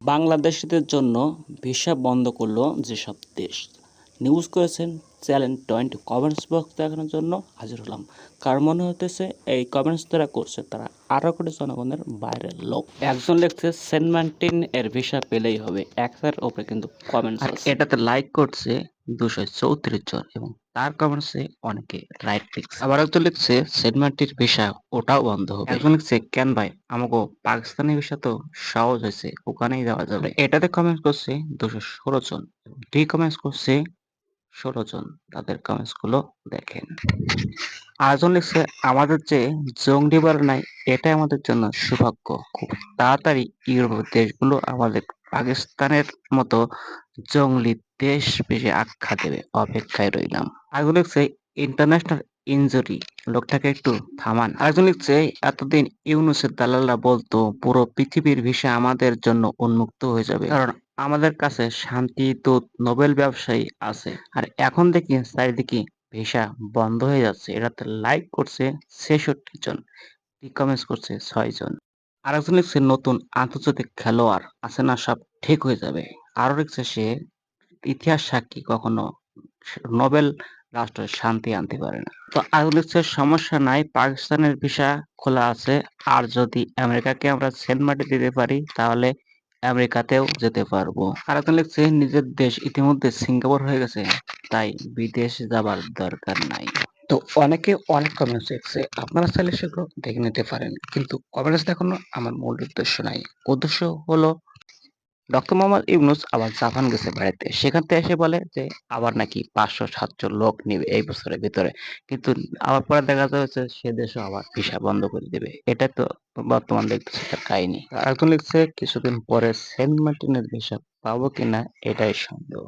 বাংলাদেশিদের জন্য ভিসা বন্ধ করল যেসব দেশ। নিউজ করেছেন চ্যানেল 20। কমেন্টস বক্স দেখানোর জন্য হাজির হলাম। কার মনে হতেছে এই কমেন্টস যারা করছে তারা 18 কোটি জনগণের বাইরের লোক। একজন লিখছে সেন্ট মার্টিন এর ভিসা পেলেই হবে, 1,000 ওপরে কিন্তু কমেন্টস আর আছে। এটাতে লাইক করছে 234 জন এবং তার কমেন্টসে অনেকে রাইট লিখছে। আবার একজন লিখছে সেন্ট মার্টিন ভিসা ওটাও বন্ধ হবে। একজন লিখছে কেন ভাই আমাকে পাকিস্তানি ভিসা তো সহজ হয়েছে, ওখানেই যাওয়া যাবে। এটাতে কমেন্ট করছে 216 জন এবং কমেন্টস করছে 16 জন। তাদের কমেন্টস গুলো দেখেন। আরেকজন লিখছে আমাদের যে জঙ্গি বলে নাই, এটাই আমাদের জন্য সৌভাগ্য। খুব তাড়াতাড়ি ইউরোপের দেশগুলো আমাদের পাকিস্তানের মতো জঙ্গলি দেশ বেশি আখ্যা দেবে, অপেক্ষায় রইলাম। আরেকজন লিখছে ইন্টারন্যাশনাল ইনজুরি, লোকটাকে একটু থামান। আরেকজন লিখছে এতদিন ইউনূসের দালালরা বলতো পুরো পৃথিবীর ভিসা আমাদের জন্য উন্মুক্ত হয়ে যাবে, কারণ আমাদের কাছে শান্তি দূত নোবেল ব্যবসায়ী আছে। আর এখন দেখি চারিদিকে ভিসা বন্ধ হয়ে যাচ্ছে। এটাতে লাইক করছে 66 জন, কমেন্টস করছে 6 জন। আরেকজন লিখছে নতুন আন্তর্জাতিক খেলোয়াড় আছে না, সব ঠিক হয়ে যাবে। আরো লিখছে সে ইতিহাস সাক্ষী কখনো নোবেল রাষ্ট্র শান্তি আনতে পারে না। তো আরো লিখছে সমস্যা নাই, পাকিস্তানের ভিসা খোলা আছে, আর যদি আমেরিকাকে আমরা সেন্ট মার্টিন দিতে পারি তাহলে আমেরিকাতেও যেতে পারবো। আরেকজন লিখছে নিজের দেশ ইতিমধ্যে সিঙ্গাপুর হয়ে গেছে, তাই বিদেশ যাবার দরকার নাই। তো অনেকে অনেক কমেন্টস লিখছে, আপনারা চাইলে সেগুলো দেখে নিতে পারেন, কিন্তু কমেন্টস দেখানো আমার মূল উদ্দেশ্য নাই। উদ্দেশ্য হলো ডক্টর মোহাম্মদ ইউনূস আবার জাপান গেছে বেড়াতে, সেখান থেকে এসে বলে যে আবার নাকি 500-700 লোক নিবে এই বছরের ভিতরে, কিন্তু আবার পরে দেখা যাচ্ছে সে দেশও আবার ভিসা বন্ধ করে দেবে। এটা তো বর্তমান দেখতেছে তার কাহিনী। আর একজন লিখছে কিছুদিন পরে সেন্ট মার্টিনের ভিসা পাবো কিনা এটাই সন্দেহ।